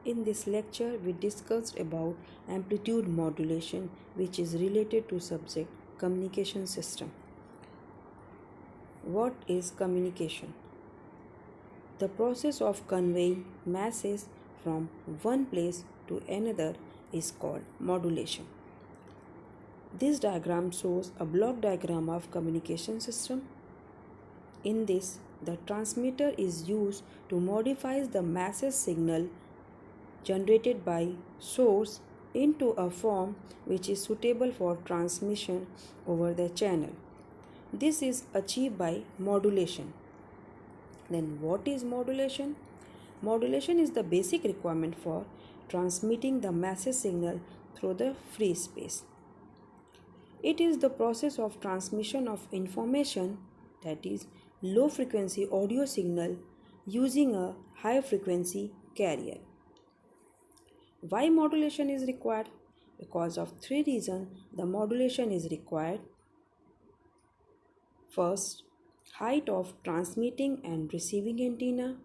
In this lecture, we discussed about amplitude modulation, which is related to subject communication system. What is communication? The process of conveying masses from one place to another is called modulation. This diagram shows a block diagram of communication system. In this, the transmitter is used to modify the masses signal generated by source into a form which is suitable for transmission over the channel. This is achieved by modulation. Then what is modulation? Modulation is the basic requirement for transmitting the masses signal through the free space. It is the process of transmission of information, that is low frequency audio signal, using a high frequency carrier. Why modulation is required? Because of three reasons the modulation is required. First, height of transmitting and receiving antenna,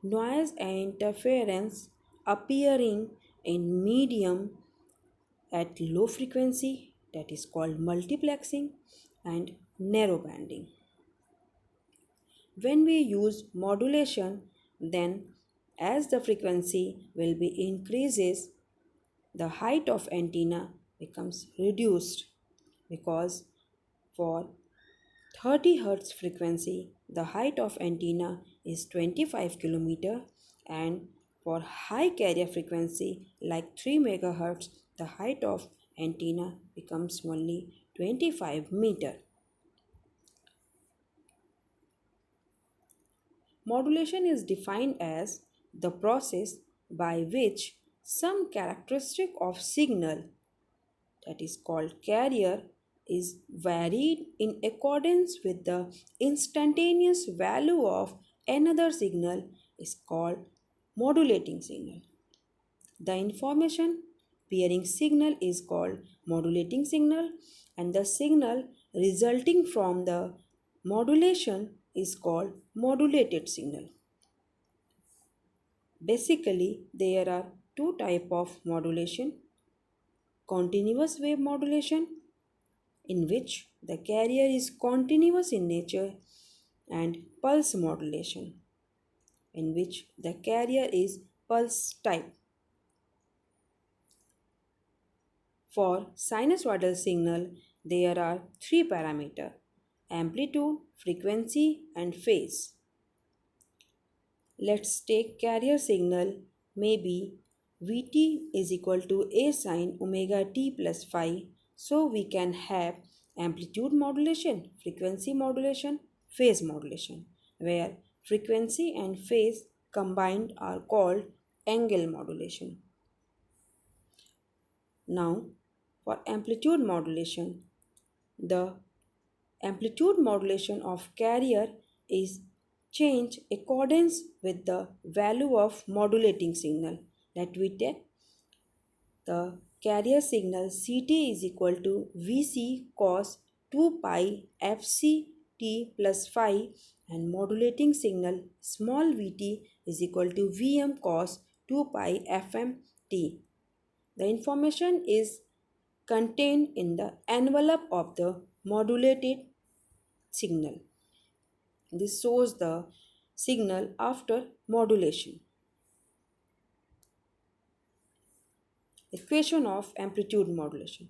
noise and interference appearing in medium at low frequency, that is called multiplexing, and narrowbanding. When we use modulation, then as the frequency will be increases, the height of antenna becomes reduced, because for 30 Hz frequency the height of antenna is 25 km, and for high carrier frequency like 3 MHz the height of antenna becomes only 25 meter. Modulation is defined as the process by which some characteristic of signal, that is called carrier, is varied in accordance with the instantaneous value of another signal is called modulating signal. The information bearing signal is called modulating signal, and the signal resulting from the modulation is called modulated signal. Basically, there are two types of modulation: continuous wave modulation, in which the carrier is continuous in nature, and pulse modulation, in which the carrier is pulse type. For sinusoidal signal, there are three parameters: amplitude, frequency, and phase. Let's take carrier signal, maybe Vt is equal to A sin omega t plus phi. So we can have amplitude modulation, frequency modulation, phase modulation, where frequency and phase combined are called angle modulation. Now, for amplitude modulation, the amplitude modulation of carrier is changed accordance with the value of modulating signal. Let we take the carrier signal Ct is equal to Vc cos 2 pi Fc t plus phi, and modulating signal small vt is equal to Vm cos 2 pi Fm t. The information is contained in the envelope of the modulated signal. This shows the signal after modulation. Equation of amplitude modulation.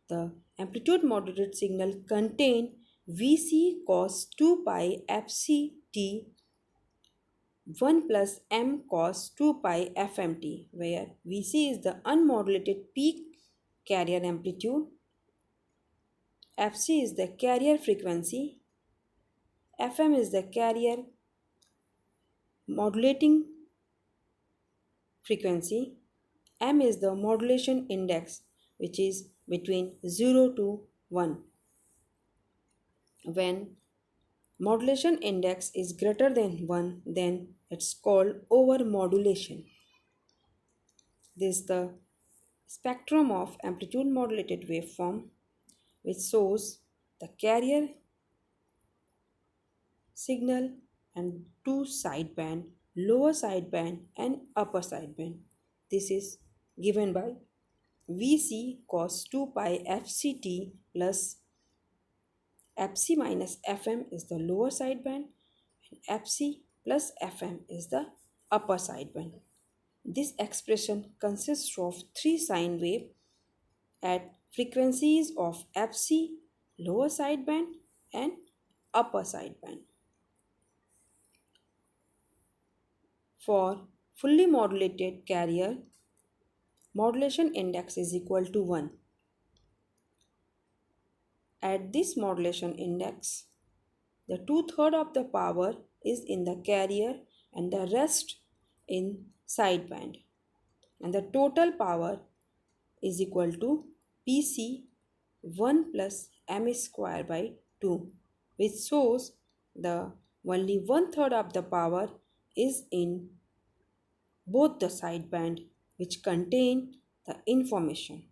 The amplitude modulated signal contain Vc cos 2 pi Fc t 1 plus m cos 2 pi Fmt, where Vc is the unmodulated peak carrier amplitude, Fc is the carrier frequency, Fm is the carrier modulating frequency, m is the modulation index, which is between 0 to 1. When modulation index is greater than 1, then it's called over-modulation. This is the spectrum of amplitude modulated waveform, which shows the carrier signal and two sideband lower sideband and upper sideband. This is given by Vc cos 2 pi fct plus fc minus fm is the lower sideband and fc plus fm is the upper sideband. This expression consists of three sine waves at frequencies of fc, lower sideband and upper sideband. For fully modulated carrier, modulation index is equal to 1. At this modulation index, the two-thirds of the power is in the carrier and the rest in sideband. And the total power is equal to PC 1 plus m square by 2, which shows the only one-third of the power is in both the sideband which contain the information.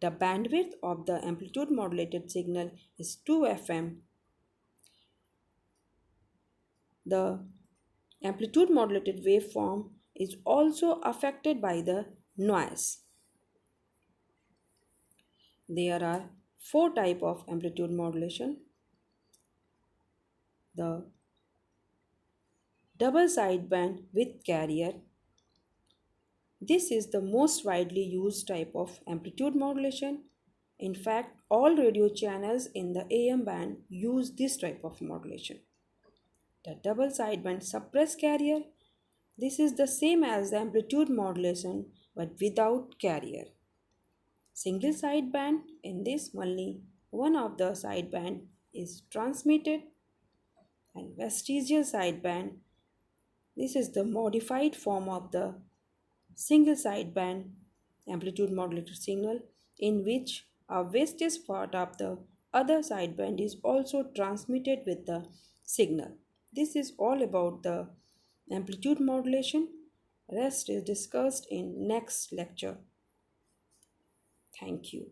The bandwidth of the amplitude modulated signal is 2 FM. The amplitude modulated waveform is also affected by the noise. There are four types of amplitude modulation. The double sideband with carrier. This is the most widely used type of amplitude modulation. In fact, all radio channels in the AM band use this type of modulation. The double sideband suppressed carrier. This is the same as the amplitude modulation but without carrier. Single sideband, in this only one of the sideband is transmitted, and vestigial sideband. This is the modified form of the single sideband amplitude modulated signal in which a vestige part of the other sideband is also transmitted with the signal. This is all about the amplitude modulation. Rest is discussed in next lecture. Thank you.